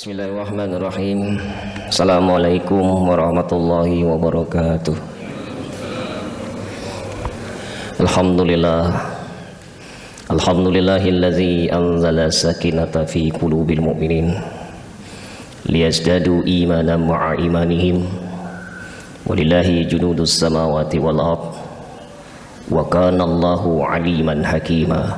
Bismillahirrahmanirrahim. Assalamualaikum warahmatullahi wabarakatuh. Alhamdulillahillazi anzala sakinata fi qulubil mu'minin liyazdadu imanan ma'a imanihim walillahi junudus samawati wal ard wa kana Allahu aliman hakima.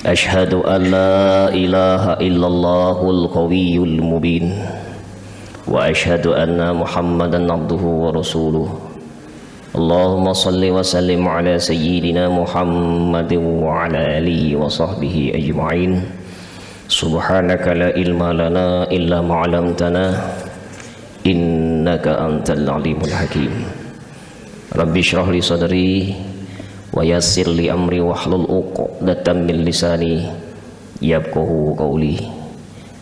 Ashhadu an la ilaha illallahul qawiyyul mubin wa ashhadu anna Muhammadan abduhu wa rasuluh. Allahumma salli wa sallim ala sayyidina Muhammadin wa ala alihi wa sahbihi ajma'in. Subhanaka la ilma lana illa ma 'allamtana innaka antal alimul hakim. Rabbi shrah li sadri wa yassir li amri wahlul 'uqdatam min lisani yafqahu qawli.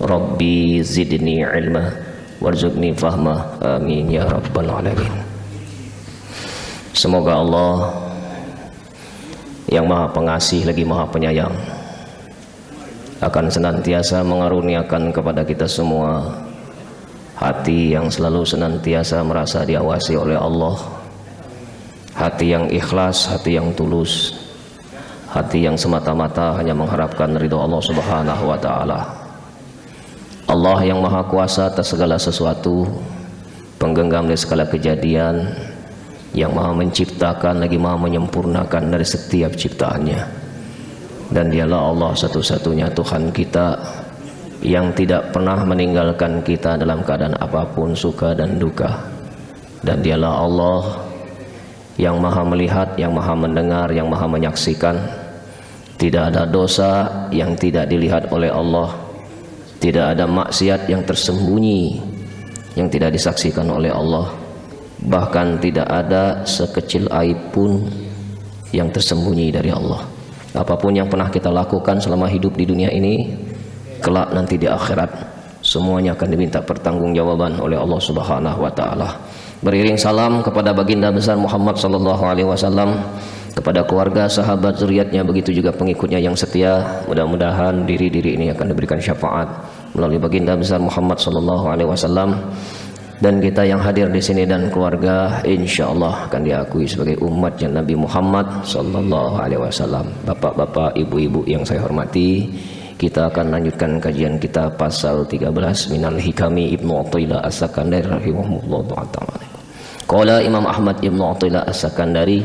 Rabbi zidni ilma warzuqni fahma, amin ya rabbal alamin. Semoga Allah yang maha pengasih lagi maha penyayang akan senantiasa mengaruniakan kepada kita semua hati yang selalu senantiasa merasa diawasi oleh Allah, hati yang ikhlas, hati yang tulus, hati yang semata-mata hanya mengharapkan ridho Allah Subhanahu wa ta'ala. Allah yang maha kuasa atas segala sesuatu, penggenggam dari segala kejadian, yang maha menciptakan lagi maha menyempurnakan dari setiap ciptaannya. Dan dialah Allah satu-satunya Tuhan kita yang tidak pernah meninggalkan kita dalam keadaan apapun, suka dan duka. Dan dialah Allah yang maha melihat, yang maha mendengar, yang maha menyaksikan. Tidak ada dosa yang tidak dilihat oleh Allah, tidak ada maksiat yang tersembunyi yang tidak disaksikan oleh Allah, bahkan tidak ada sekecil aib pun yang tersembunyi dari Allah. Apapun yang pernah kita lakukan selama hidup di dunia ini, kelak nanti di akhirat semuanya akan diminta pertanggungjawaban oleh Allah Subhanahu wa ta'ala. Beriring salam kepada baginda besar Muhammad sallallahu alaihi wasallam, kepada keluarga, sahabat, zuriatnya, begitu juga pengikutnya yang setia. Mudah-mudahan diri-diri ini akan diberikan syafaat melalui baginda besar Muhammad sallallahu alaihi wasallam, dan kita yang hadir di sini dan keluarga insyaallah akan diakui sebagai umatnya Nabi Muhammad sallallahu alaihi wasallam. Bapak-bapak, ibu-ibu yang saya hormati, kita akan lanjutkan kajian kita pasal 13 minal hikami Ibnu Athaillah As-Sakandari rahimahullah ta'ala. Qala Imam Ahmad Ibnu Athaillah As-Sakandari,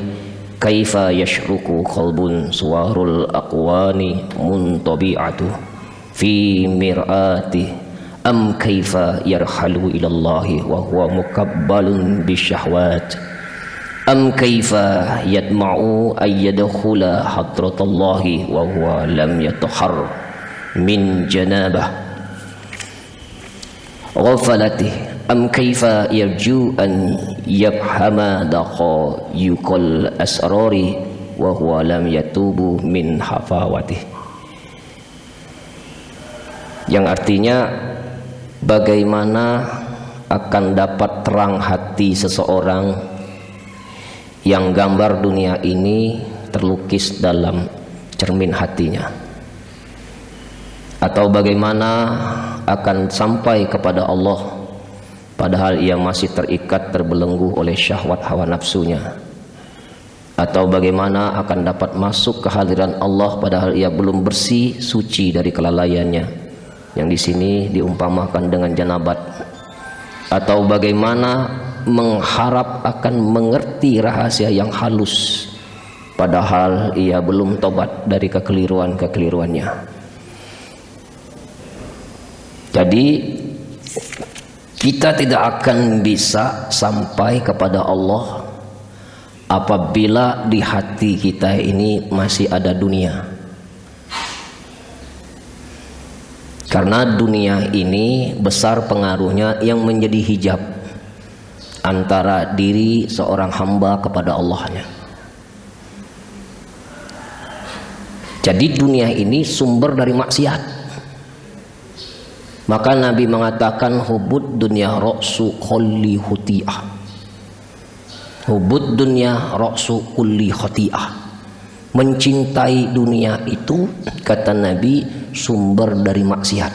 kaifa yashruku qalbun suwarul aqwani muntabi'atu fi mir'ati am kaifa yarhalu ilallahi wa huwa mukabbalun bisyahwat am kaifa yadma'u ayyadkhula hadratallahi wa huwa lam yatahhar min janabah ghaflatih am kaifa yarju an yafhama daqaiqal asrari wa huwa lam yatubu min hafawatih. Yang artinya, bagaimana akan dapat terang hati seseorang yang gambar dunia ini terlukis dalam cermin hatinya, atau bagaimana akan sampai kepada Allah padahal ia masih terikat, terbelenggu oleh syahwat hawa nafsunya, atau bagaimana akan dapat masuk ke hadiran Allah padahal ia belum bersih, suci dari kelalaiannya, yang di sini diumpamakan dengan janabat, atau bagaimana mengharap akan mengerti rahasia yang halus padahal ia belum tobat dari kekeliruan-kekeliruannya. Jadi kita tidak akan bisa sampai kepada Allah apabila di hati kita ini masih ada dunia. Karena dunia ini besar pengaruhnya yang menjadi hijab antara diri seorang hamba kepada Allahnya. Jadi dunia ini sumber dari maksiat. Maka Nabi mengatakan hubud dunya ra'su kulli khuti'ah. Hubud dunya ra'su kulli khuti'ah. Mencintai dunia itu, kata Nabi, sumber dari maksiat.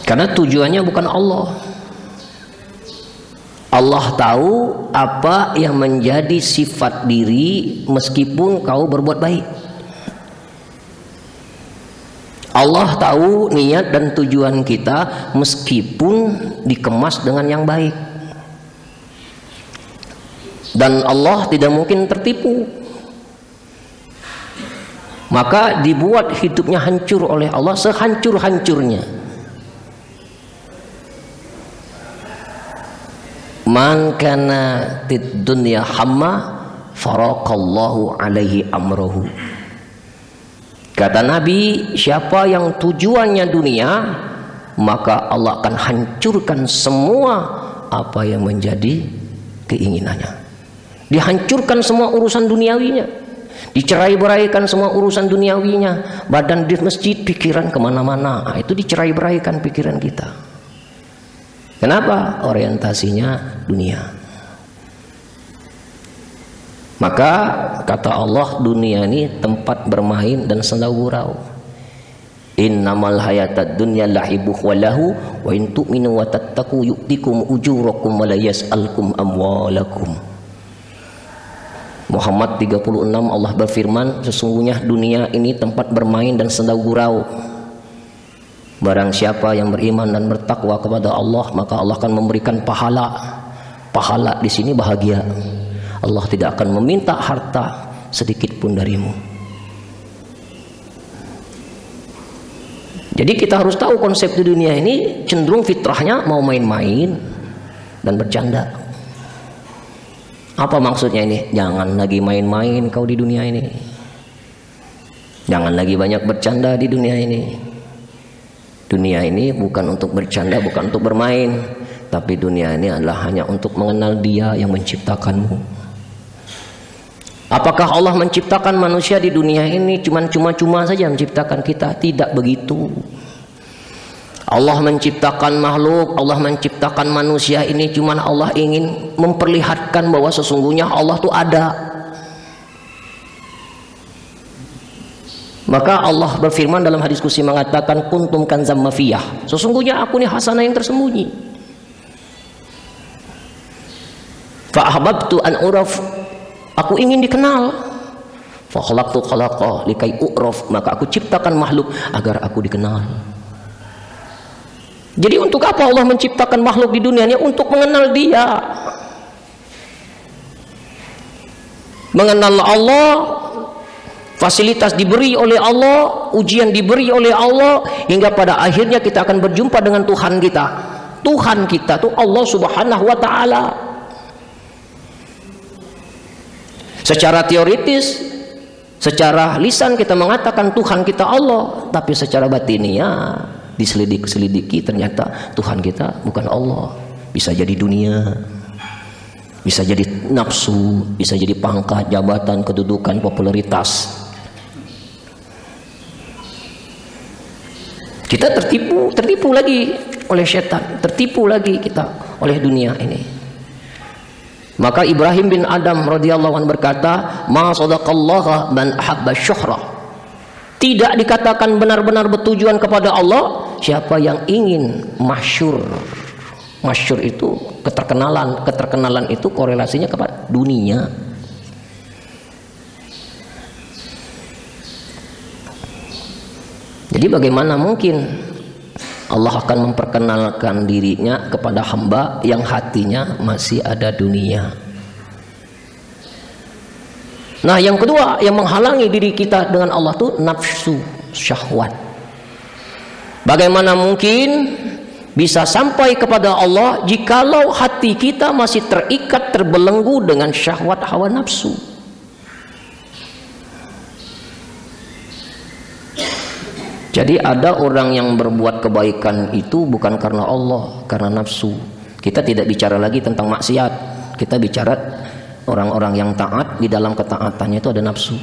Karena tujuannya bukan Allah. Allah tahu apa yang menjadi sifat diri meskipun kau berbuat baik. Allah tahu niat dan tujuan kita meskipun dikemas dengan yang baik. Dan Allah tidak mungkin tertipu. Maka dibuat hidupnya hancur oleh Allah sehancur-hancurnya. Man kana tid dunya hamma faraqallahu alaihi amrohu. Kata Nabi, siapa yang tujuannya dunia, maka Allah akan hancurkan semua apa yang menjadi keinginannya. Dihancurkan semua urusan duniawinya, dicerai-beraikan semua urusan duniawinya. Badan di masjid, pikiran kemana-mana. Itu dicerai-beraikan pikiran kita. Kenapa? Orientasinya dunia. Maka kata Allah, dunia ini tempat bermain dan senda gurau. Innamal hayatad dunya la'ibuh walahu wa in tu'minu wa tattaqu yu'tikum ujurakum wa la yas'alkum amwalakum. Muhammad 36 Allah berfirman, sesungguhnya dunia ini tempat bermain dan senda gurau. Barang siapa yang beriman dan bertakwa kepada Allah, maka Allah akan memberikan pahala. Pahala di sini bahagia. Allah tidak akan meminta harta sedikit pun darimu. Jadi kita harus tahu konsep di dunia ini cenderung fitrahnya mau main-main dan bercanda. Apa maksudnya ini? Jangan lagi main-main kau di dunia ini. Jangan lagi banyak bercanda di dunia ini. Dunia ini bukan untuk bercanda, bukan untuk bermain, tapi dunia ini adalah hanya untuk mengenal Dia yang menciptakanmu. Apakah Allah menciptakan manusia di dunia ini cuma saja menciptakan kita? Tidak begitu. Allah menciptakan makhluk, Allah menciptakan manusia ini cuma Allah ingin memperlihatkan bahwa sesungguhnya Allah itu ada. Maka Allah berfirman dalam hadis qudsi mengatakan, kuntum kanzam mafiyah, sesungguhnya aku ini hasanah yang tersembunyi. Fa ahbabtu an uraf, aku ingin dikenal. Fa khalaqtu khalaqa likai u'raf, maka aku ciptakan makhluk agar aku dikenal. Jadi untuk apa Allah menciptakan makhluk di dunia ini? Untuk mengenal Dia. Mengenal Allah. Fasilitas diberi oleh Allah, ujian diberi oleh Allah, hingga pada akhirnya kita akan berjumpa dengan Tuhan kita. Tuhan kita itu Allah Subhanahu wa Ta'ala. Secara teoritis, secara lisan kita mengatakan Tuhan kita Allah, tapi secara batinnya diselidiki ternyata Tuhan kita bukan Allah. Bisa jadi dunia, bisa jadi nafsu, bisa jadi pangkat, jabatan, kedudukan, popularitas. Kita tertipu lagi oleh setan, tertipu lagi kita oleh dunia ini. Maka Ibrahim bin Adam radhiyallahu anhu berkata, ma sadaqallaha man ahabba syuhra. Tidak dikatakan benar-benar bertujuan kepada Allah siapa yang ingin masyhur. Masyhur itu keterkenalan, keterkenalan itu korelasinya kepada dunia. Jadi bagaimana mungkin Allah akan memperkenalkan dirinya kepada hamba yang hatinya masih ada dunia? Nah, yang kedua yang menghalangi diri kita dengan Allah itu nafsu, syahwat. Bagaimana mungkin bisa sampai kepada Allah jikalau hati kita masih terikat, terbelenggu dengan syahwat hawa nafsu? Jadi ada orang yang berbuat kebaikan itu bukan karena Allah, karena nafsu. Kita tidak bicara lagi tentang maksiat, kita bicara orang-orang yang taat, di dalam ketaatannya itu ada nafsu.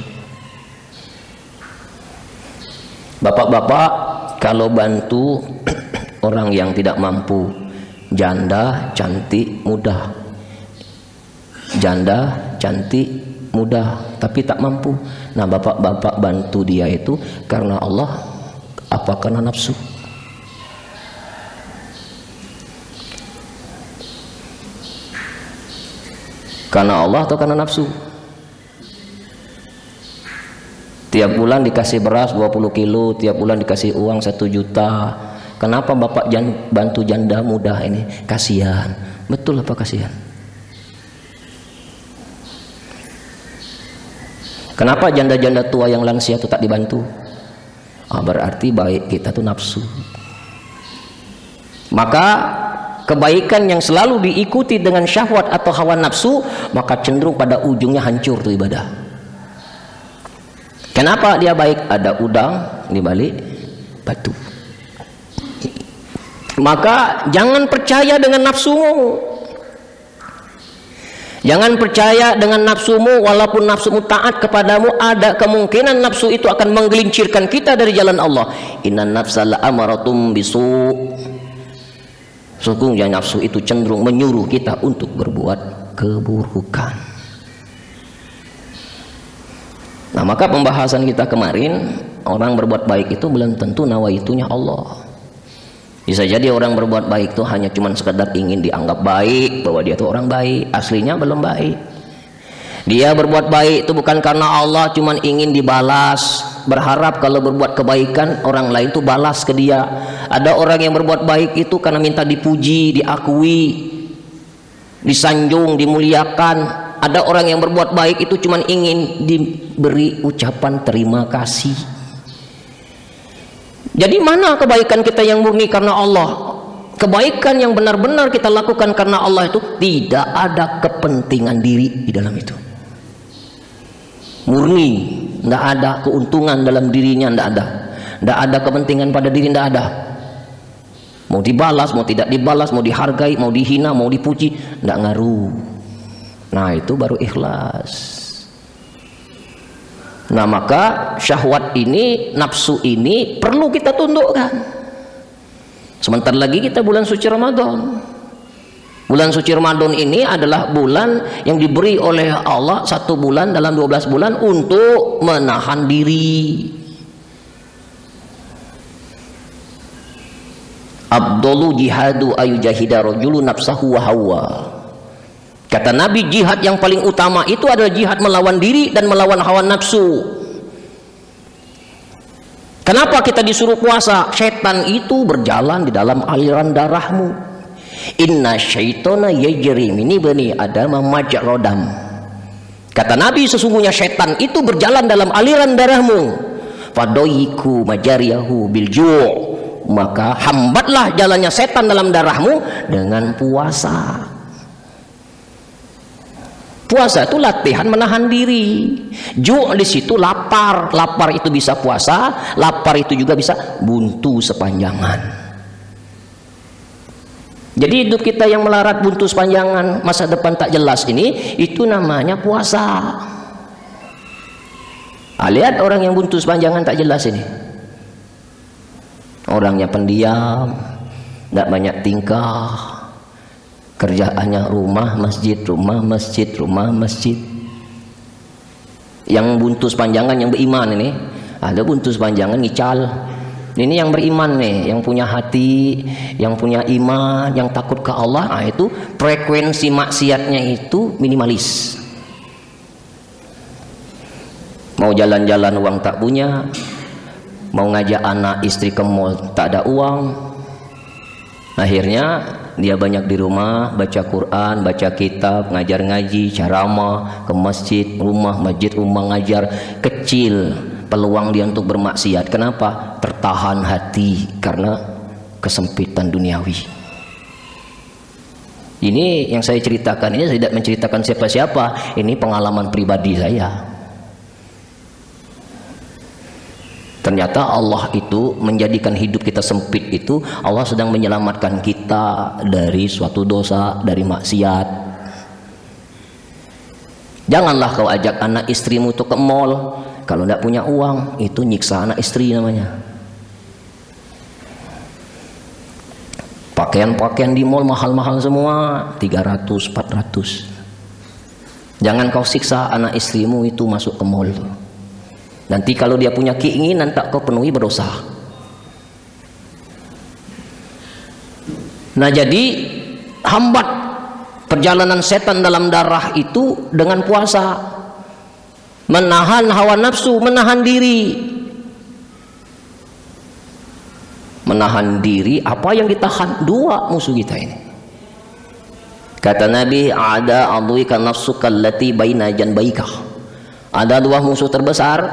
Bapak-bapak kalau bantu orang yang tidak mampu, janda, cantik, mudah. Janda, cantik, mudah, tapi tak mampu. Nah, bapak-bapak bantu dia itu karena Allah apa karena nafsu? Karena Allah atau karena nafsu? Tiap bulan dikasih beras 20 kilo, tiap bulan dikasih uang 1 juta. Kenapa bapak bantu janda muda ini? Kasihan. Betul apa kasihan? Kenapa janda-janda tua yang lansia itu tak dibantu? Berarti baik kita tuh nafsu. Maka kebaikan yang selalu diikuti dengan syahwat atau hawa nafsu, maka cenderung pada ujungnya hancur tuh ibadah. Kenapa dia baik? Ada udang di balik batu. Maka jangan percaya dengan nafsumu. Jangan percaya dengan nafsumu, walaupun nafsumu taat kepadamu, ada kemungkinan nafsu itu akan menggelincirkan kita dari jalan Allah. Innan nafsa la'amaratum bisu. Sesungguhnya nafsu itu cenderung menyuruh kita untuk berbuat keburukan. Nah, maka pembahasan kita kemarin, orang berbuat baik itu belum tentu nawaitunya Allah. Bisa jadi orang berbuat baik itu hanya cuma sekedar ingin dianggap baik, bahwa dia itu orang baik, aslinya belum baik. Dia berbuat baik itu bukan karena Allah, cuma ingin dibalas, berharap kalau berbuat kebaikan orang lain itu balas ke dia. Ada orang yang berbuat baik itu karena minta dipuji, diakui, disanjung, dimuliakan. Ada orang yang berbuat baik itu cuma ingin diberi ucapan terima kasih. Jadi mana kebaikan kita yang murni karena Allah? Kebaikan yang benar-benar kita lakukan karena Allah itu tidak ada kepentingan diri di dalam itu. Murni, tidak ada keuntungan dalam dirinya, tidak ada. Tidak ada kepentingan pada diri, tidak ada. Mau dibalas, mau tidak dibalas, mau dihargai, mau dihina, mau dipuji, tidak ngaruh. Nah, itu baru ikhlas. Nah, maka syahwat ini, nafsu ini perlu kita tundukkan. Sebentar lagi kita bulan suci Ramadan. Bulan suci Ramadan ini adalah bulan yang diberi oleh Allah 1 bulan dalam 12 bulan untuk menahan diri. Abdullu jihadu ayujahida rajulu nafsahu wa hawa. Kata Nabi, jihad yang paling utama itu adalah jihad melawan diri dan melawan hawa nafsu. Kenapa kita disuruh puasa? Setan itu berjalan di dalam aliran darahmu. Inna syaitana yajri min ibni adama majradam. Kata Nabi, sesungguhnya setan itu berjalan dalam aliran darahmu. Fadoyiku majariyahu bilju'. Maka hambatlah jalannya setan dalam darahmu dengan puasa. Puasa itu latihan menahan diri. Ju' di situ lapar. Lapar itu bisa puasa, lapar itu juga bisa buntu sepanjangan. Jadi hidup kita yang melarat buntu sepanjangan, masa depan tak jelas ini, itu namanya puasa. Lihat orang yang buntu sepanjangan tak jelas ini. Orangnya pendiam, tidak banyak tingkah. Kerjaannya rumah masjid, rumah masjid, rumah masjid. Yang buntu sepanjangan yang beriman ini, ada buntu sepanjangan ngical. Ini yang beriman nih, yang punya hati, yang punya iman, yang takut ke Allah. Nah, itu frekuensi maksiatnya itu minimalis. Mau jalan-jalan uang tak punya, mau ngajak anak istri ke mall tak ada uang. Akhirnya dia banyak di rumah, baca Quran, baca kitab, ngajar ngaji, ceramah, ke masjid, rumah ngajar. Kecil peluang dia untuk bermaksiat. Kenapa? Tertahan hati karena kesempitan duniawi. Ini yang saya ceritakan ini, saya tidak menceritakan siapa-siapa. Ini pengalaman pribadi saya. Ternyata Allah itu menjadikan hidup kita sempit itu, Allah sedang menyelamatkan kita dari suatu dosa, dari maksiat. Janganlah kau ajak anak istrimu untuk ke mall kalau tidak punya uang, itu nyiksa anak istri namanya. Pakaian-pakaian di mall mahal-mahal semua, 300, 400. Jangan kau siksa anak istrimu itu masuk ke mall tuh. Nanti kalau dia punya keinginan tak kau penuhi, berdosa. Nah, jadi hambat Perjalanan setan dalam darah itu dengan puasa, menahan hawa nafsu, menahan diri. Menahan diri, apa yang ditahan? Dua musuh kita ini. Kata Nabi, ada adwika nafsuka allati baina janbaika. Ada dua musuh terbesar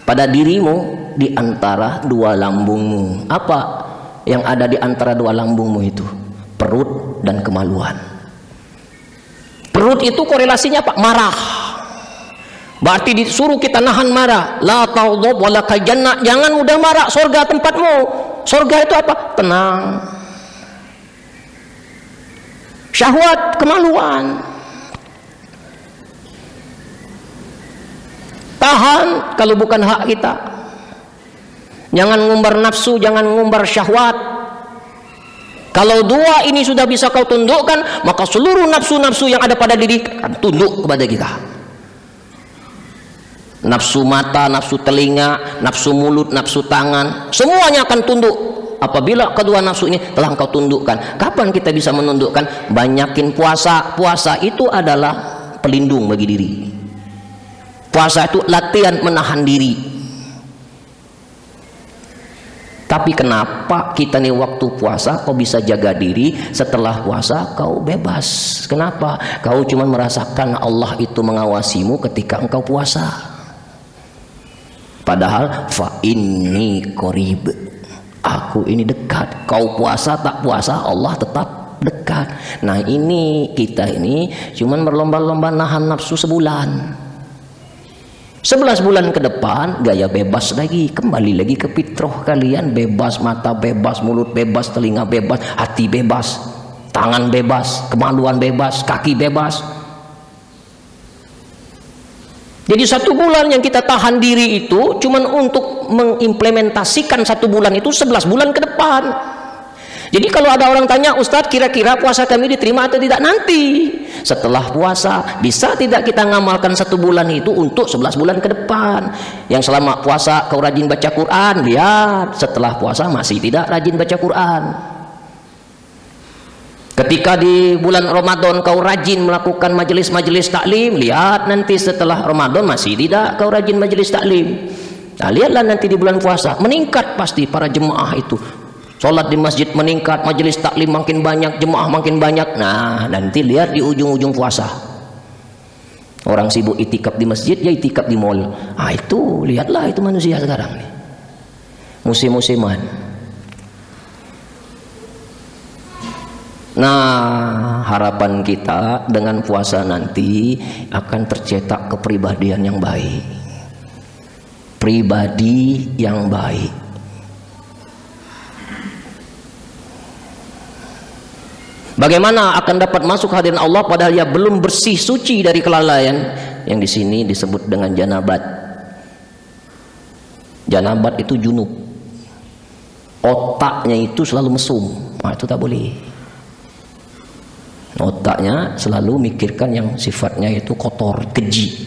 pada dirimu di antara dua lambungmu. Apa yang ada di antara dua lambungmu itu? Perut dan kemaluan. Perut itu korelasinya apa? Marah. Berarti disuruh kita nahan marah. La taghdab wala jannah. Jangan mudah marah, surga tempatmu. Surga itu apa? Tenang. Syahwat, kemaluan. Tahan kalau bukan hak kita. Jangan ngumbar nafsu, jangan ngumbar syahwat. Kalau dua ini sudah bisa kau tundukkan, maka seluruh nafsu-nafsu yang ada pada diri akan tunduk kepada kita. Nafsu mata, nafsu telinga, nafsu mulut, nafsu tangan, semuanya akan tunduk apabila kedua nafsu ini telah kau tundukkan. Kapan kita bisa menundukkan? Banyakin puasa. Puasa itu adalah pelindung bagi diri. Puasa itu latihan menahan diri. Tapi kenapa kita nih waktu puasa kau bisa jaga diri, setelah puasa kau bebas? Kenapa? Kau cuma merasakan Allah itu mengawasimu ketika engkau puasa. Padahal fa inni qarib, aku ini dekat. Kau puasa tak puasa, Allah tetap dekat. Nah ini kita ini cuma berlomba-lomba nahan nafsu sebulan. 11 bulan ke depan gaya bebas lagi, kembali lagi ke fitrah kalian. Bebas, mata bebas, mulut bebas, telinga bebas, hati bebas, tangan bebas, kemaluan bebas, kaki bebas. Jadi 1 bulan yang kita tahan diri itu cuman untuk mengimplementasikan 1 bulan itu 11 bulan ke depan. Jadi kalau ada orang tanya, Ustadz kira-kira puasa kami diterima atau tidak nanti setelah puasa, bisa tidak kita ngamalkan 1 bulan itu untuk 11 bulan ke depan? Yang selama puasa kau rajin baca Quran, lihat setelah puasa masih tidak rajin baca Quran. Ketika di bulan Ramadan kau rajin melakukan majelis-majelis taklim, lihat nanti setelah Ramadan masih tidak kau rajin majelis taklim. Nah lihatlah nanti di bulan puasa meningkat pasti para jemaah itu. Sholat di masjid meningkat, majelis taklim makin banyak, jemaah makin banyak. Nah nanti lihat di ujung-ujung puasa, orang sibuk itikaf di masjid, ya itikaf di mall. Ah itu lihatlah itu manusia sekarang nih, musim-musiman. Nah harapan kita dengan puasa nanti akan tercetak kepribadian yang baik, pribadi yang baik. Bagaimana akan dapat masuk hadirat Allah padahal ia belum bersih suci dari kelalaian? Yang di sini disebut dengan janabat. Janabat itu junub. Otaknya itu selalu mesum. Nah, itu tak boleh. Otaknya selalu mikirkan yang sifatnya itu kotor, keji.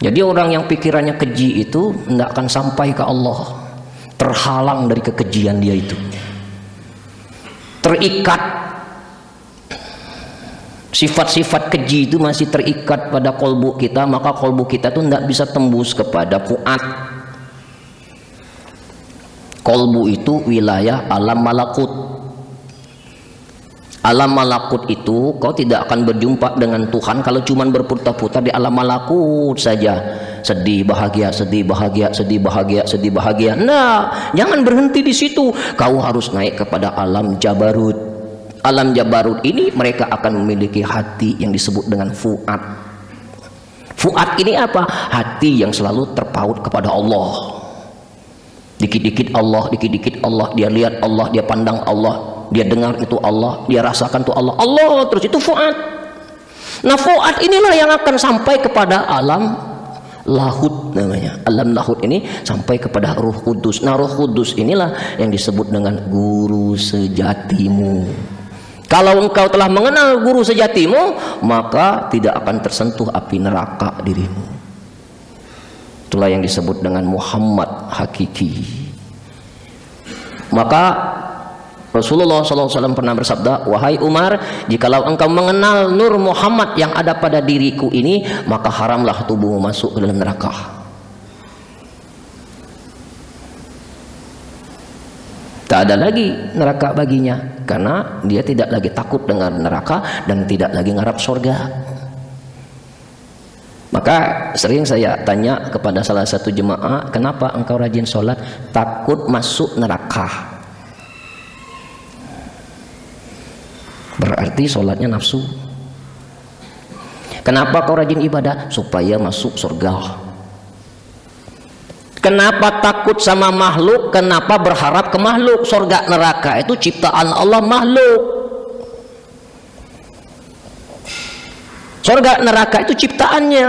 Jadi orang yang pikirannya keji itu tidak akan sampai ke Allah. Terhalang dari kekejian dia itu. Terikat. Sifat-sifat keji itu masih terikat pada kolbu kita, maka kolbu kita itu tidak bisa tembus kepada fuad. Kolbu itu wilayah alam malakut. Alam malakut itu kau tidak akan berjumpa dengan Tuhan kalau cuma berputar-putar di alam malakut saja. Sedih, bahagia, sedih, bahagia, sedih, bahagia, sedih, bahagia. Nah, jangan berhenti di situ. Kau harus naik kepada alam jabarut. Alam jabarut ini mereka akan memiliki hati yang disebut dengan fuad. Fuad ini apa? Hati yang selalu terpaut kepada Allah. Dikit-dikit Allah, dikit-dikit Allah, dia lihat Allah, dia pandang Allah, dia dengar itu Allah, dia rasakan itu Allah. Allah terus itu fuad. Nah fuad inilah yang akan sampai kepada alam lahud namanya. Alam lahud ini sampai kepada Ruh Kudus. Nah Ruh Kudus inilah yang disebut dengan guru sejatimu. Kalau engkau telah mengenal guru sejatimu, maka tidak akan tersentuh api neraka dirimu. Itulah yang disebut dengan Muhammad hakiki. Maka Rasulullah SAW pernah bersabda, wahai Umar, jikalau engkau mengenal nur Muhammad yang ada pada diriku ini, maka haramlah tubuhmu masuk ke dalam neraka. Tak ada lagi neraka baginya, karena dia tidak lagi takut dengan neraka dan tidak lagi ngarap surga. Maka sering saya tanya kepada salah satu jemaah, kenapa engkau rajin sholat? Takut masuk neraka. Berarti sholatnya nafsu. Kenapa kau rajin ibadah? Supaya masuk surga. Kenapa takut sama makhluk? Kenapa berharap ke makhluk? Surga neraka itu ciptaan Allah, makhluk. Surga neraka itu ciptaannya.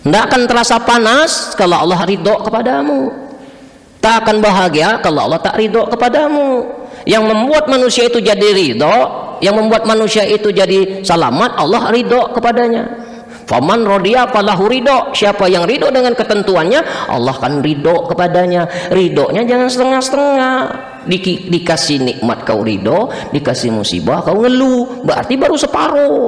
Tidak akan terasa panas kalau Allah ridho kepadamu. Tak akan bahagia kalau Allah tak ridho kepadamu. Yang membuat manusia itu jadi ridho, yang membuat manusia itu jadi selamat, Allah ridho kepadanya. Faman rodiya falahu ridho. Siapa yang ridho dengan ketentuannya, Allah akan ridho kepadanya. Ridhonya jangan setengah-setengah. Dikasih nikmat kau ridho, dikasih musibah kau ngeluh, berarti baru separuh.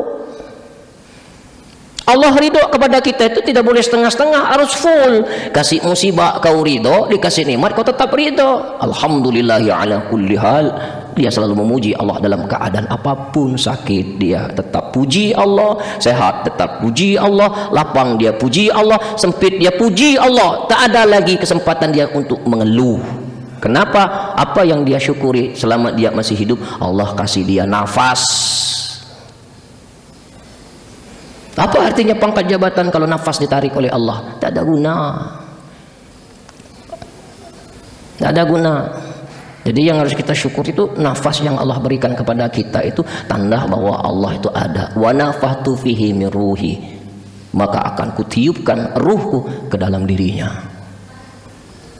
Allah ridho kepada kita itu tidak boleh setengah-setengah, harus full. Kasih musibah kau ridho, dikasih nikmat kau tetap ridho. Alhamdulillahi ala kulli hal. Dia selalu memuji Allah dalam keadaan apapun. Sakit dia tetap puji Allah, sehat tetap puji Allah, lapang dia puji Allah, sempit dia puji Allah. Tak ada lagi kesempatan dia untuk mengeluh. Kenapa? Apa yang dia syukuri selama dia masih hidup? Allah kasih dia nafas. Apa artinya pangkat jabatan kalau nafas ditarik oleh Allah? Tak ada guna. Tak ada guna. Jadi yang harus kita syukur itu nafas yang Allah berikan kepada kita itu tanda bahwa Allah itu ada. Wa nafathtu fihi min ruhi. Maka akan kutiupkan ruhku ke dalam dirinya.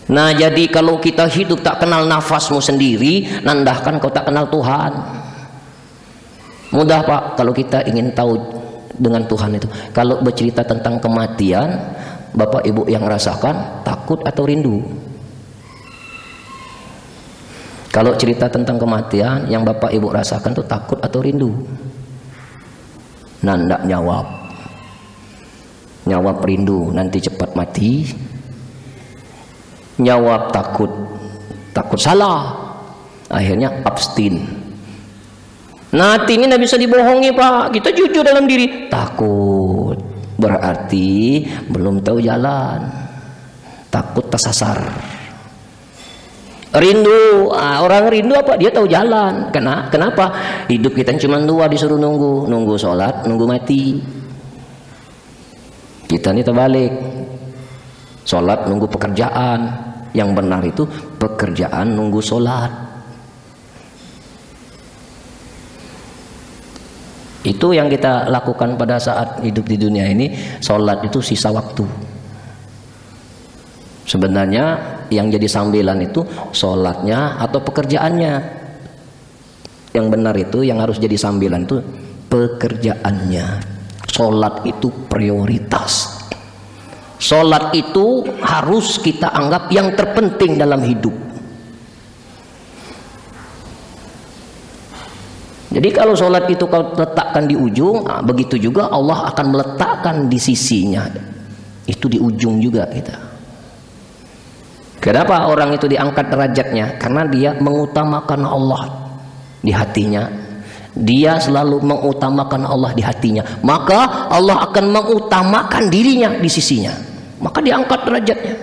Nah, jadi kalau kita hidup tak kenal nafasmu sendiri, nandahkan kau tak kenal Tuhan. Mudah Pak kalau kita ingin tahu dengan Tuhan itu. Kalau bercerita tentang kematian, Bapak Ibu yang rasakan takut atau rindu? Kalau cerita tentang kematian yang Bapak Ibu rasakan itu takut atau rindu? Nanda jawab. Jawab rindu, nanti cepat mati. Jawab takut, takut salah. Akhirnya abstain. Nah, hati ini tidak bisa dibohongi Pak. Kita jujur dalam diri. Takut. Berarti belum tahu jalan. Takut tersasar. Rindu. Orang rindu apa? Dia tahu jalan. Kenapa? Hidup kita cuma dua, disuruh nunggu. Nunggu sholat, nunggu mati. Kita ini terbalik. Sholat nunggu pekerjaan. Yang benar itu pekerjaan nunggu sholat. Itu yang kita lakukan pada saat hidup di dunia ini. Sholat itu sisa waktu. Sebenarnya yang jadi sambilan itu sholatnya atau pekerjaannya. Yang benar itu yang harus jadi sambilan itu pekerjaannya. Sholat itu prioritas. Sholat itu harus kita anggap yang terpenting dalam hidup. Jadi kalau sholat itu kau letakkan di ujung, begitu juga Allah akan meletakkan di sisinya. Itu di ujung juga kita. Kenapa orang itu diangkat derajatnya? Karena dia mengutamakan Allah di hatinya. Dia selalu mengutamakan Allah di hatinya. Maka Allah akan mengutamakan dirinya di sisinya. Maka diangkat derajatnya.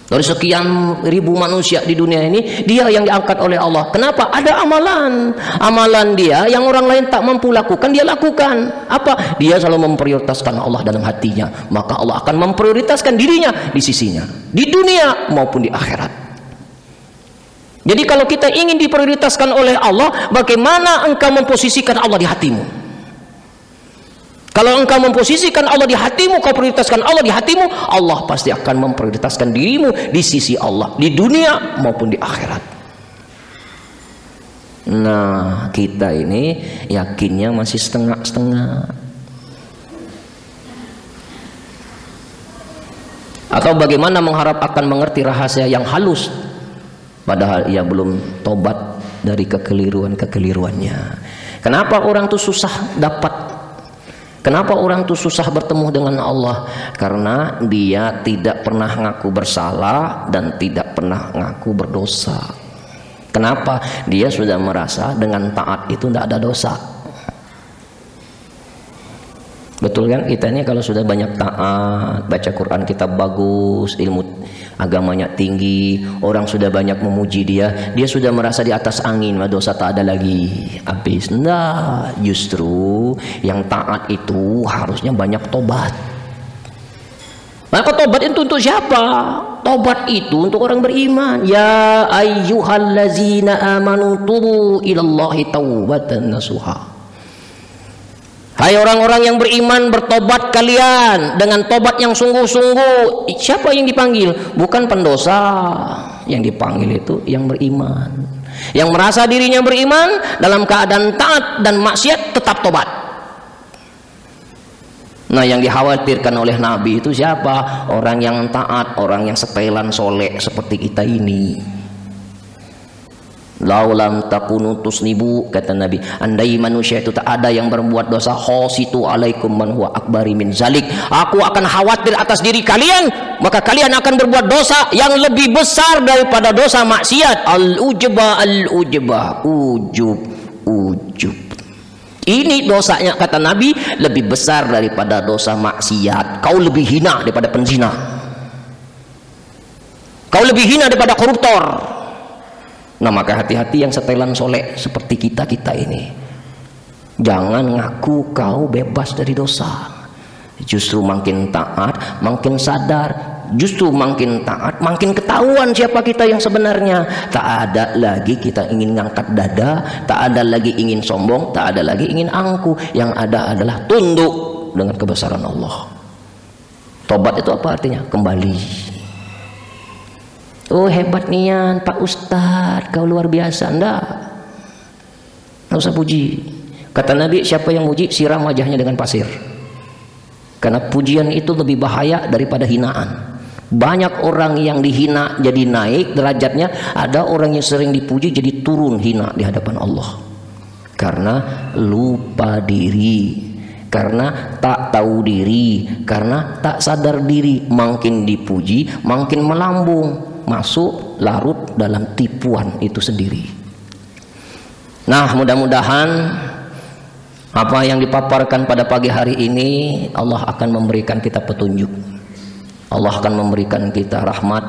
Dari sekian ribu manusia di dunia ini, dia yang diangkat oleh Allah. Kenapa? Ada amalan. Amalan dia yang orang lain tak mampu lakukan, dia lakukan. Apa? Dia selalu memprioritaskan Allah dalam hatinya. Maka Allah akan memprioritaskan dirinya di sisinya. Di dunia maupun di akhirat. Jadi kalau kita ingin diprioritaskan oleh Allah, bagaimana engkau memposisikan Allah di hatimu? Kalau engkau memposisikan Allah di hatimu, kau prioritaskan Allah di hatimu, Allah pasti akan memprioritaskan dirimu di sisi Allah, di dunia maupun di akhirat. Nah, kita ini yakinnya masih setengah-setengah. Atau bagaimana mengharap akan mengerti rahasia yang halus padahal ia belum tobat dari kekeliruannya. Kenapa orang tuh susah dapat? Kenapa orang tuh susah bertemu dengan Allah? Karena dia tidak pernah ngaku bersalah dan tidak pernah ngaku berdosa. Kenapa? Dia sudah merasa dengan taat itu tidak ada dosa. Betul kan? Kita ini kalau sudah banyak taat, baca Quran kita bagus, ilmu agamanya tinggi, orang sudah banyak memuji dia, dia sudah merasa di atas angin, dosa tak ada lagi, habis. Nah, justru yang taat itu harusnya banyak tobat. Maka tobat itu untuk siapa? Tobat itu untuk orang beriman. Ya ayyuhallazina amanu tubu ilallahi taubatan nasuha. Hai orang-orang yang beriman, bertobat kalian dengan tobat yang sungguh-sungguh. Siapa yang dipanggil? Bukan pendosa. Yang dipanggil itu yang beriman, yang merasa dirinya beriman, dalam keadaan taat dan maksiat tetap tobat. Nah, yang dikhawatirkan oleh Nabi itu siapa? Orang yang taat, orang yang setelan soleh seperti kita ini. Laulam takunu tusnibu, kata Nabi, andai manusia itu tak ada yang berbuat dosa, khositu alaikum man huwa akbari min zalik, aku akan khawatir atas diri kalian, maka kalian akan berbuat dosa yang lebih besar daripada dosa maksiat. Al-ujbah, al-ujbah, ujub. Ini dosanya, kata Nabi, lebih besar daripada dosa maksiat. Kau lebih hina daripada penzina, kau lebih hina daripada koruptor. Nah, maka hati-hati yang setelan soleh seperti kita ini. Jangan ngaku kau bebas dari dosa. Justru makin taat, makin sadar. Justru makin taat, makin ketahuan siapa kita yang sebenarnya. Tak ada lagi kita ingin ngangkat dada, tak ada lagi ingin sombong, tak ada lagi ingin angku. Yang ada adalah tunduk dengan kebesaran Allah. Tobat itu apa artinya? Kembali. Oh, hebat nian Pak Ustadz, kau luar biasa. Enggak usah puji. Kata Nabi, siapa yang muji, siram wajahnya dengan pasir. Karena pujian itu lebih bahaya daripada hinaan. Banyak orang yang dihina jadi naik derajatnya, ada orang yang sering dipuji jadi turun hina di hadapan Allah. Karena lupa diri, karena tak tahu diri, karena tak sadar diri. Makin dipuji makin melambung, masuk larut dalam tipuan itu sendiri. Nah, mudah-mudahan apa yang dipaparkan pada pagi hari ini, Allah akan memberikan kita petunjuk, Allah akan memberikan kita rahmat,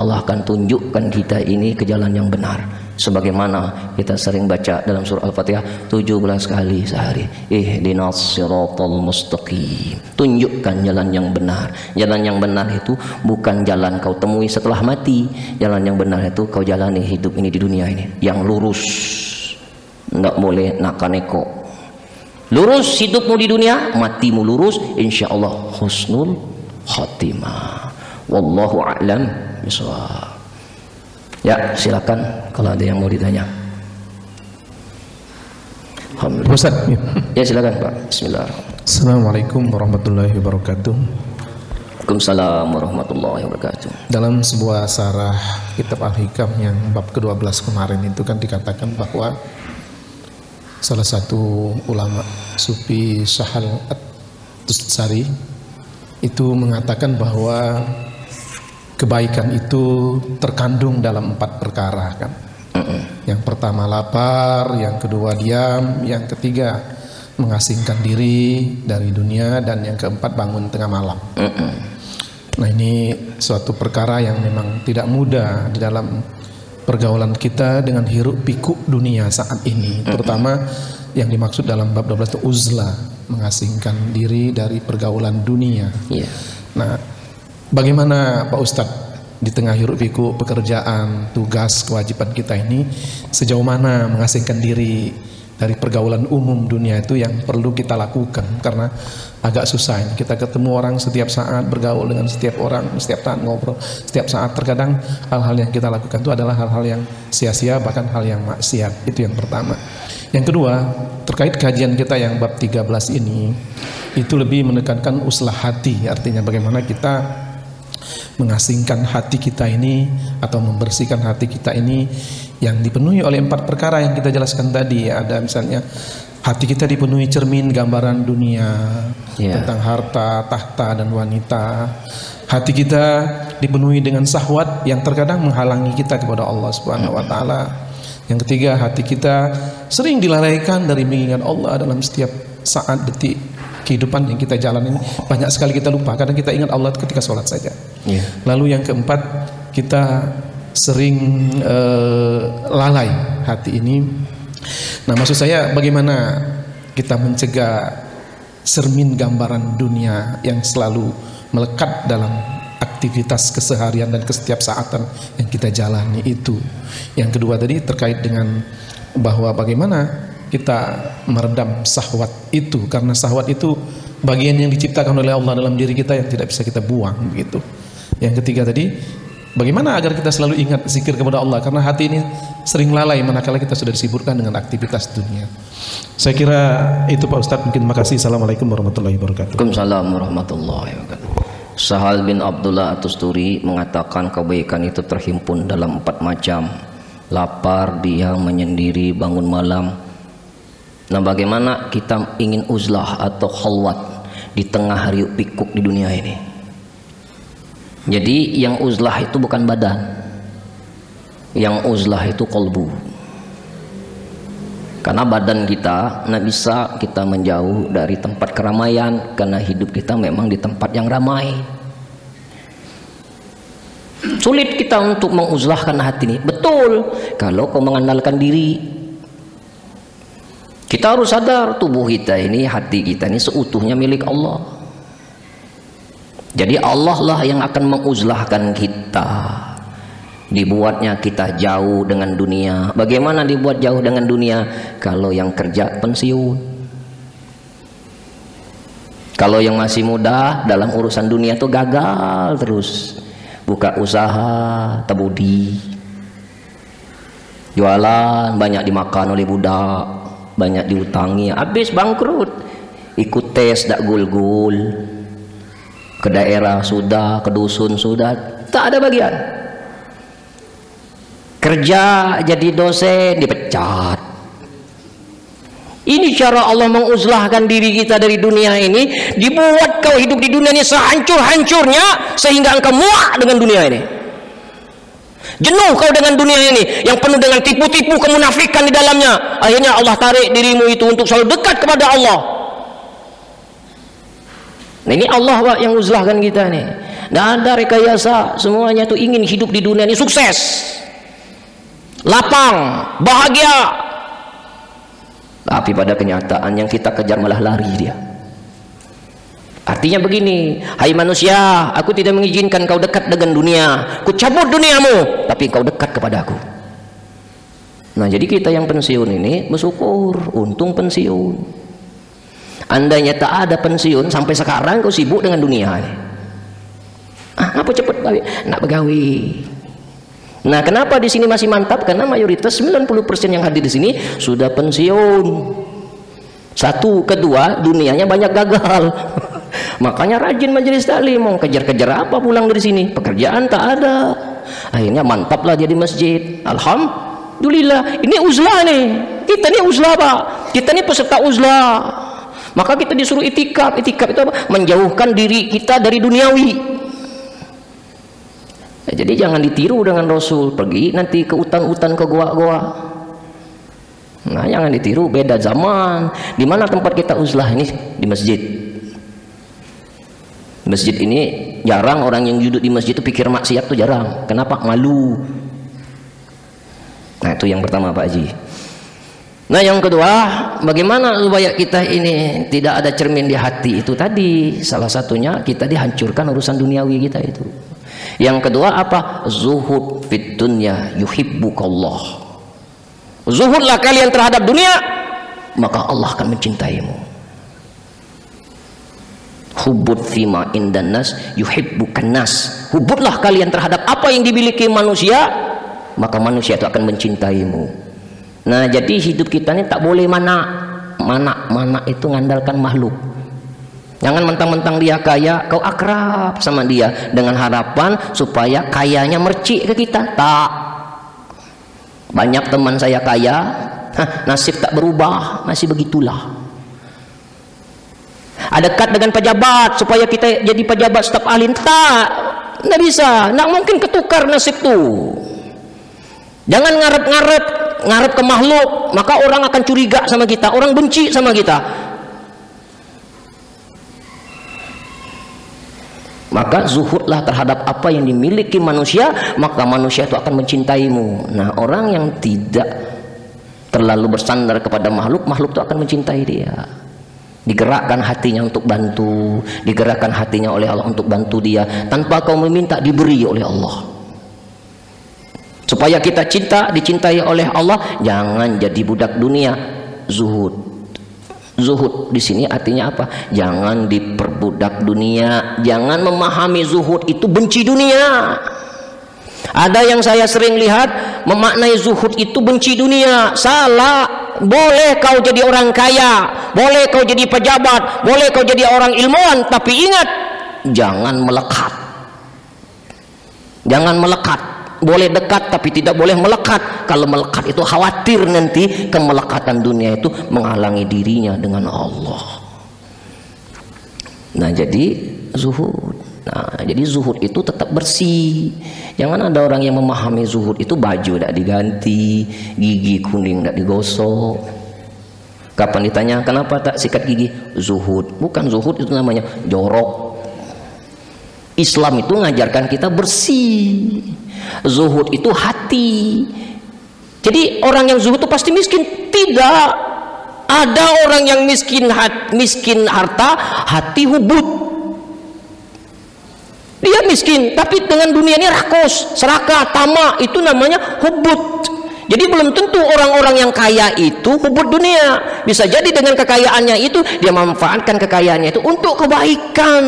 Allah akan tunjukkan kita ini ke jalan yang benar. Sebagaimana kita sering baca dalam surah Al-Fatihah 17 kali sehari, ihdinas siratal mustaqim, tunjukkan jalan yang benar. Jalan yang benar itu bukan jalan kau temui setelah mati. Jalan yang benar itu kau jalani hidup ini di dunia ini, yang lurus, nggak boleh nakaneko. Lurus hidupmu di dunia, matimu lurus, insya Allah husnul khatimah. Wallahu a'lam bishawab. Ya, silakan kalau ada yang mau ditanya. Alhamdulillah. Ustaz. Ya, silakan Pak. Bismillahirrahmanirrahim. Assalamualaikum warahmatullahi wabarakatuh. Waalaikumsalam warahmatullahi wabarakatuh. Dalam sebuah sarah kitab Al-Hikam yang bab ke-12 kemarin itu kan dikatakan bahwa salah satu ulama Sufi Sahal At-Tustari itu mengatakan bahwa kebaikan itu terkandung dalam 4 perkara kan. Yang pertama lapar, yang kedua diam, yang ketiga mengasingkan diri dari dunia, dan yang keempat bangun tengah malam. Nah, ini suatu perkara yang memang tidak mudah di dalam pergaulan kita dengan hiruk pikuk dunia saat ini, terutama yang dimaksud dalam bab 12 itu uzlah, mengasingkan diri dari pergaulan dunia. Nah, bagaimana Pak Ustadz di tengah hiruk pikuk pekerjaan, tugas, kewajiban kita ini, sejauh mana mengasingkan diri dari pergaulan umum dunia itu yang perlu kita lakukan? Karena agak susah ini. Kita ketemu orang setiap saat, bergaul dengan setiap orang, setiap saat ngobrol, setiap saat. Terkadang hal-hal yang kita lakukan itu adalah hal-hal yang sia-sia, bahkan hal yang maksiat. Itu yang pertama. Yang kedua, terkait kajian kita yang bab 13 ini, itu lebih menekankan uslah hati. Artinya bagaimana kita mengasingkan hati kita ini atau membersihkan hati kita ini yang dipenuhi oleh 4 perkara yang kita jelaskan tadi. Ada misalnya hati kita dipenuhi cermin gambaran dunia tentang harta, tahta dan wanita. Hati kita dipenuhi dengan syahwat yang terkadang menghalangi kita kepada Allah Subhanahu wa taala. Yang ketiga, hati kita sering dilalaikan dari mengingat Allah dalam setiap saat detik kehidupan yang kita jalani. Banyak sekali kita lupa, kadang kita ingat Allah ketika sholat saja. Lalu yang keempat, kita sering lalai hati ini. Nah, maksud saya bagaimana kita mencegah cermin gambaran dunia yang selalu melekat dalam aktivitas keseharian dan setiap saatan yang kita jalani itu. Yang kedua tadi terkait dengan bahwa bagaimana kita meredam syahwat itu, karena syahwat itu bagian yang diciptakan oleh Allah dalam diri kita yang tidak bisa kita buang begitu. Yang ketiga tadi, bagaimana agar kita selalu ingat zikir kepada Allah, karena hati ini sering lalai manakala kita sudah disibukkan dengan aktivitas dunia. Saya kira itu Pak Ustadz, mungkin makasih. Assalamualaikum warahmatullahi wabarakatuh. Waalaikumsalam warahmatullahi wabarakatuh. Sahal bin Abdullah At-Tusturi mengatakan kebaikan itu terhimpun dalam 4 macam. Lapar, dia menyendiri, bangun malam. Nah, bagaimana kita ingin uzlah atau khalwat di tengah riuk pikuk di dunia ini? Jadi yang uzlah itu bukan badan, yang uzlah itu qalbu. Karena badan kita nggak bisa kita menjauh dari tempat keramaian, karena hidup kita memang di tempat yang ramai. Sulit kita untuk menguzlahkan hati ini. Betul, kalau kau mengandalkan diri. Kita harus sadar tubuh kita ini, hati kita ini seutuhnya milik Allah. Jadi Allah lah yang akan menguzlahkan kita. Dibuatnya kita jauh dengan dunia. Bagaimana dibuat jauh dengan dunia? Kalau yang kerja pensiun. Kalau yang masih muda dalam urusan dunia tuh gagal terus. Buka usaha, tabudi, jualan banyak dimakan oleh budak, banyak diutangi, habis bangkrut. Ikut tes dak gul-gul, ke daerah sudah, ke dusun sudah, tak ada bagian. Kerja jadi dosen dipecat. Ini cara Allah menguzlahkan diri kita dari dunia ini. Dibuat kau hidup di dunia ini sehancur-hancurnya sehingga engkau muak dengan dunia ini. Jenuh kau dengan dunia ini yang penuh dengan tipu-tipu kemunafikan di dalamnya. Akhirnya Allah tarik dirimu itu untuk selalu dekat kepada Allah. Nah, ini Allah Pak yang uzlahkan kita nih. Tidak ada rekayasa, semuanya tuh ingin hidup di dunia ini sukses, lapang, bahagia. Tapi pada kenyataan yang kita kejar malah lari dia. Artinya begini, hai manusia, aku tidak mengizinkan kau dekat dengan dunia. Ku cabut duniamu, tapi kau dekat kepadaku. Nah, jadi kita yang pensiun ini bersyukur, untung pensiun. Andainya tak ada pensiun, sampai sekarang kau sibuk dengan dunia ini. Ngapa cepet gawe? Nak begawe. Nah, kenapa di sini masih mantap? Karena mayoritas 90% yang hadir di sini sudah pensiun. Satu, kedua, dunianya banyak gagal. Makanya rajin majelis taklim, mau kejar-kejar apa pulang dari sini? Pekerjaan tak ada. Akhirnya mantaplah jadi masjid. Alhamdulillah, ini uzlah nih. Kita ini uzlah Pak. Kita ini peserta uzlah. Maka kita disuruh itikaf. Itikaf itu apa? Menjauhkan diri kita dari duniawi. Jadi jangan ditiru dengan Rasul, pergi nanti ke hutan-hutan, ke goa-goa. Nah, jangan ditiru, beda zaman. Di mana tempat kita uzlah ini? Di masjid. Masjid ini jarang orang yang duduk di masjid itu pikir maksiat tuh jarang. Kenapa? Malu. Nah, itu yang pertama Pak Haji. Nah, yang kedua, bagaimana supaya kita ini tidak ada cermin di hati? Itu tadi salah satunya kita dihancurkan urusan duniawi kita itu. Yang kedua apa? Zuhud fid dunya yuhibbukallah. Zuhudlah kalian terhadap dunia, maka Allah akan mencintaimu. Hubbud fima indan nas yuhibbukan nas. Hubudlah kalian terhadap apa yang dimiliki manusia, maka manusia itu akan mencintaimu. Nah, jadi hidup kita ini tak boleh mana itu mengandalkan makhluk. Jangan mentang-mentang dia kaya, kau akrab sama dia dengan harapan supaya kayanya mercik ke kita. Tak. Banyak teman saya kaya, nasib tak berubah, masih begitulah. Ada dekat dengan pejabat supaya kita jadi pejabat staf ahli. Tak, nggak bisa, nggak mungkin ketukar nasib tuh. Jangan ngarep ke makhluk, maka orang akan curiga sama kita, orang benci sama kita. Maka zuhudlah terhadap apa yang dimiliki manusia, maka manusia itu akan mencintaimu. Nah, orang yang tidak terlalu bersandar kepada makhluk, makhluk itu akan mencintai dia. Digerakkan hatinya untuk bantu, digerakkan hatinya oleh Allah untuk bantu dia, tanpa kau meminta, diberi oleh Allah. Supaya kita cinta, dicintai oleh Allah, jangan jadi budak dunia. Zuhud. Zuhud di sini artinya apa? Jangan diperbudak dunia, jangan memahami zuhud itu benci dunia. Ada yang saya sering lihat memaknai zuhud itu benci dunia. Salah. Boleh kau jadi orang kaya, boleh kau jadi pejabat, boleh kau jadi orang ilmuwan, tapi ingat, jangan melekat. Jangan melekat. Boleh dekat tapi tidak boleh melekat. Kalau melekat itu khawatir nanti kemelekatan dunia itu menghalangi dirinya dengan Allah. Nah, jadi zuhud. Nah, jadi zuhud itu tetap bersih. Jangan ada orang yang memahami zuhud itu baju tidak diganti, gigi kuning tidak digosok. Kapan ditanya kenapa tak sikat gigi? Zuhud. Bukan zuhud, itu namanya jorok. Islam itu mengajarkan kita bersih. Zuhud itu hati. Jadi orang yang zuhud itu pasti miskin? Tidak. Ada orang yang miskin harta, hati hubud. Dia miskin tapi dengan dunia ini rakus, serakah, tamak, itu namanya hubud. Jadi belum tentu orang-orang yang kaya itu hubud dunia. Bisa jadi dengan kekayaannya itu dia memanfaatkan kekayaannya itu untuk kebaikan.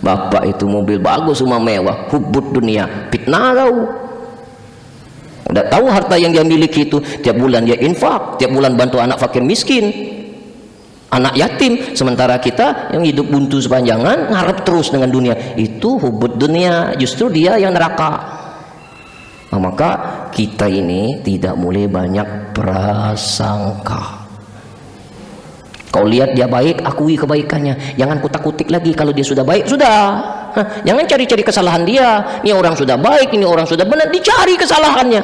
Bapak itu mobil bagus, rumah mewah, hubud dunia, fitnah kau. Udah tahu harta yang dia miliki itu tiap bulan dia infak, tiap bulan bantu anak fakir miskin, anak yatim. Sementara kita yang hidup buntu sepanjangan ngarep terus dengan dunia, itu hubud dunia, justru dia yang neraka. Nah, maka kita ini tidak boleh banyak prasangka. Kau lihat dia baik, akui kebaikannya. Jangan kutak-kutik lagi. Kalau dia sudah baik, sudah. Jangan cari-cari kesalahan dia. Ini orang sudah baik, ini orang sudah benar, dicari kesalahannya.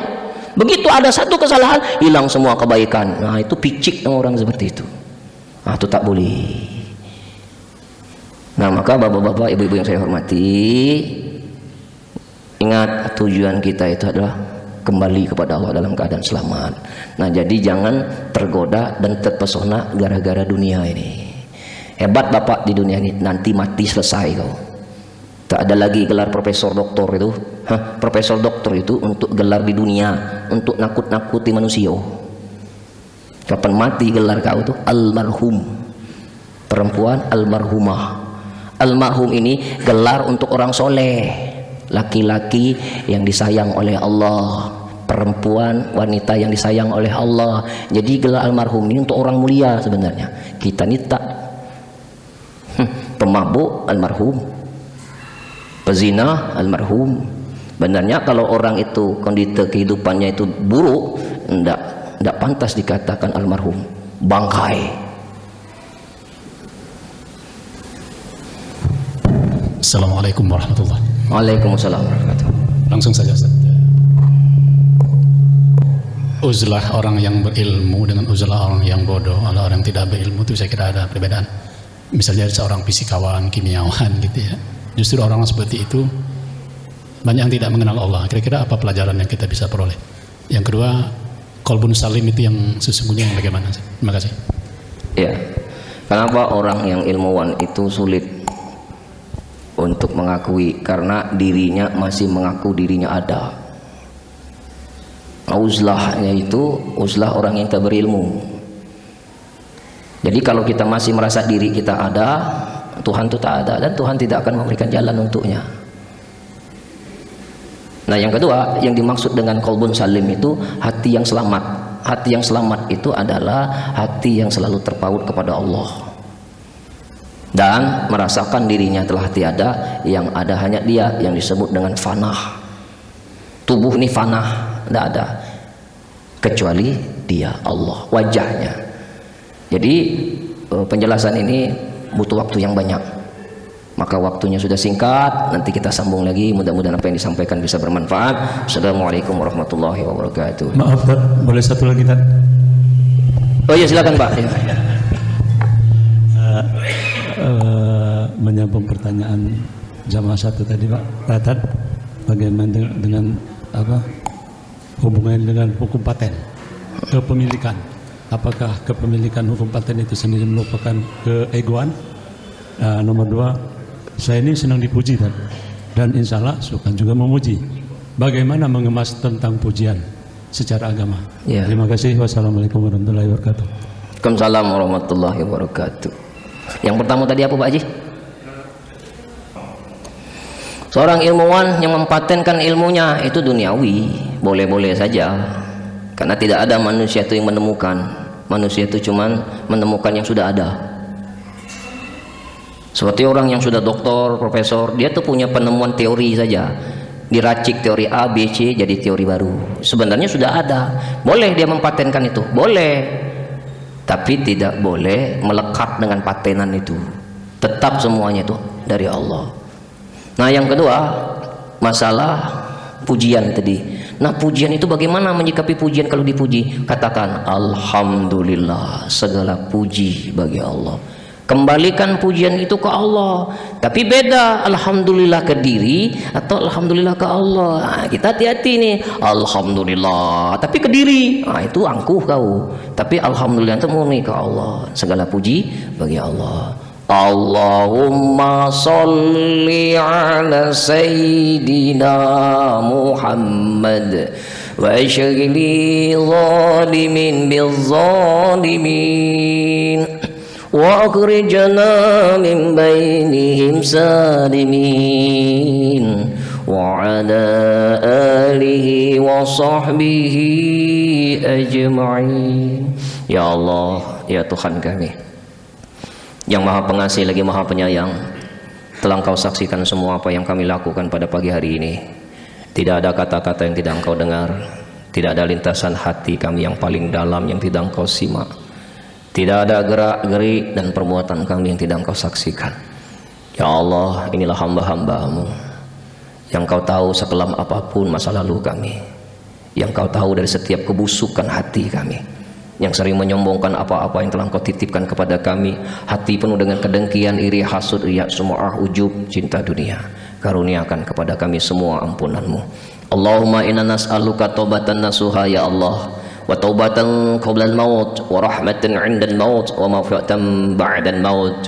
Begitu ada satu kesalahan, hilang semua kebaikan. Nah, itu picik orang seperti itu. Nah, itu tak boleh. Nah, maka bapak-bapak, ibu-ibu yang saya hormati, ingat tujuan kita itu adalah kembali kepada Allah dalam keadaan selamat. Nah, jadi jangan tergoda dan terpesona gara-gara dunia ini. Hebat bapak di dunia ini, nanti mati selesai kau. Tak ada lagi gelar profesor doktor itu. Profesor doktor itu untuk gelar di dunia, untuk nakut-nakuti manusia. Kapan mati gelar kau itu? Almarhum. Perempuan almarhumah. Almarhum ini gelar untuk orang soleh, laki-laki yang disayang oleh Allah, perempuan wanita yang disayang oleh Allah. Jadi gelar almarhum ini untuk orang mulia sebenarnya. Kita ini tak pemabuk almarhum, pezina almarhum. Benarnya kalau orang itu kondisi kehidupannya itu buruk, tidak pantas dikatakan almarhum, bangkai. Assalamualaikum warahmatullahi wabarakatuh. Waalaikumsalam warahmatullahi wabarakatuh. Langsung saja, uzlah orang yang berilmu dengan uzlah orang yang bodoh. Kalau orang yang tidak berilmu itu saya kira ada perbedaan. Misalnya seorang fisikawan, kimiawan gitu ya. Justru orang seperti itu banyak yang tidak mengenal Allah. Kira-kira apa pelajaran yang kita bisa peroleh? Yang kedua, qalbun salim itu yang sesungguhnya yang bagaimana? Terima kasih. Ya, kenapa orang yang ilmuwan itu sulit untuk mengakui? Karena dirinya masih mengaku dirinya ada. Uzlahnya itu uzlah orang yang tak berilmu. Jadi kalau kita masih merasa diri kita ada, Tuhan itu tak ada, dan Tuhan tidak akan memberikan jalan untuknya. Nah, yang kedua yang dimaksud dengan qalbun salim itu hati yang selamat. Hati yang selamat itu adalah hati yang selalu terpaut kepada Allah dan merasakan dirinya telah tiada, yang ada hanya Dia, yang disebut dengan fanah. Tubuh ini fanah, tidak ada kecuali Dia, Allah, wajahnya. Jadi penjelasan ini butuh waktu yang banyak, maka waktunya sudah singkat. Nanti kita sambung lagi, mudah-mudahan apa yang disampaikan bisa bermanfaat. Assalamualaikum warahmatullahi wabarakatuh. Maaf Tad, boleh satu lagi Tad? Oh iya, silakan Pak. Menyambung pertanyaan jamaah satu tadi Pak Tad, bagaimana dengan apa hubungannya dengan hukum paten, kepemilikan? Apakah kepemilikan hukum paten itu sendiri merupakan keegoan? Nomor dua, saya ini senang dipuji dan insya Allah suka juga memuji. Bagaimana mengemas tentang pujian secara agama? Ya. Terima kasih. Wassalamualaikum warahmatullahi wabarakatuh. Waalaikumsalam warahmatullahi wabarakatuh. Yang pertama tadi apa Pak Haji? Seorang ilmuwan yang mempatenkan ilmunya itu duniawi, boleh-boleh saja, karena tidak ada manusia itu yang menemukan. Manusia itu cuman menemukan yang sudah ada. Seperti orang yang sudah doktor, profesor, dia tuh punya penemuan teori saja, diracik teori A, B, C jadi teori baru. Sebenarnya sudah ada, boleh dia mempatenkan itu, boleh, tapi tidak boleh melekat dengan patenan itu. Tetap semuanya itu dari Allah. Nah yang kedua, masalah pujian tadi. Nah pujian itu bagaimana menyikapi pujian? Kalau dipuji, katakan alhamdulillah, segala puji bagi Allah. Kembalikan pujian itu ke Allah. Tapi beda alhamdulillah ke diri atau alhamdulillah ke Allah. Nah, kita hati-hati nih, alhamdulillah tapi ke diri, nah, itu angkuh kau. Tapi alhamdulillah itu murni ke Allah. Segala puji bagi Allah. Allahumma salli ala sayyidina Muhammad wa ashghili zalimin bil zalimin wa akhrijna min bainihim salimin wa ala alihi wa sahbihi ajma'in. Ya Allah, ya Tuhan kami yang Maha Pengasih lagi Maha Penyayang, telah Engkau saksikan semua apa yang kami lakukan pada pagi hari ini. Tidak ada kata-kata yang tidak Engkau dengar, tidak ada lintasan hati kami yang paling dalam yang tidak Engkau simak, tidak ada gerak-gerik dan perbuatan kami yang tidak Engkau saksikan. Ya Allah, inilah hamba-hamba-Mu yang Kau tahu sekelam apapun masa lalu kami, yang Kau tahu dari setiap kebusukan hati kami, yang sering menyombongkan apa-apa yang telah Engkau titipkan kepada kami, hati penuh dengan kedengkian, iri, hasud, riya, sum'ah, ujub, cinta dunia. Karuniakan kepada kami semua ampunan-Mu. Allahumma inna nas'aluka taubatan nasuha ya Allah, wa taubatan qabla al-maut, wa rahmatan 'inda al-maut, wa maghfiratan ba'da al-maut.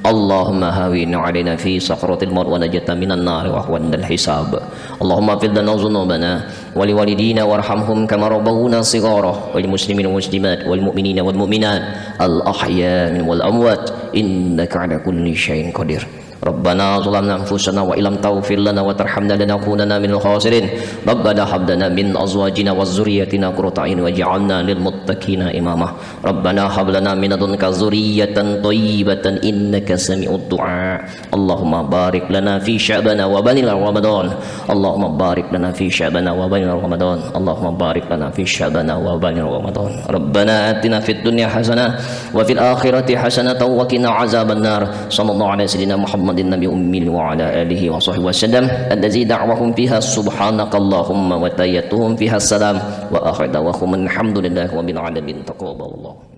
Allahumma hawin 'alaina fi sakratil maut wa najatan minan nar wa ahwanal hisab. Allahumma fid lana dhunubana wa liwalidina warhamhum kama rabbawna shighara, wal muslimin wal muslimat wal mu'minina wal mu'minat al ahya wal amwat innaka 'ala kulli syai'in qadir. Rabbana zalamna anfusana wa illam taghfir lana wa tarhamna lanakunanna minal khasirin. Rabbana hab lana min azwajina wa dzurriyyatina qurrata a'yun waj'alna lil muttaqina imama. Rabbana hab lana min ladunka dzurriyyatan thayyibatan innaka sami'ud du'a. Allahumma barik lana fi sya'bana wa balina ramadan. Allahumma barik lana fi sya'bana wa balina ramadan. Allahumma barik lana fi sya'bana wa balina ramadan. Rabbana atina fid dunya hasanah wa fil akhirati hasanah wa qina azaban nar. Sallallahu alaihi wasallam Muhammad Nabi ummi wa ala alihi wa sahbihi wasallam allazi da'wahum fiha subhanakallahumma wa tayyatuhum fiha salam wa akhir da'wahum alhamdulillahi rabbil alamin. Taqabbalallahu.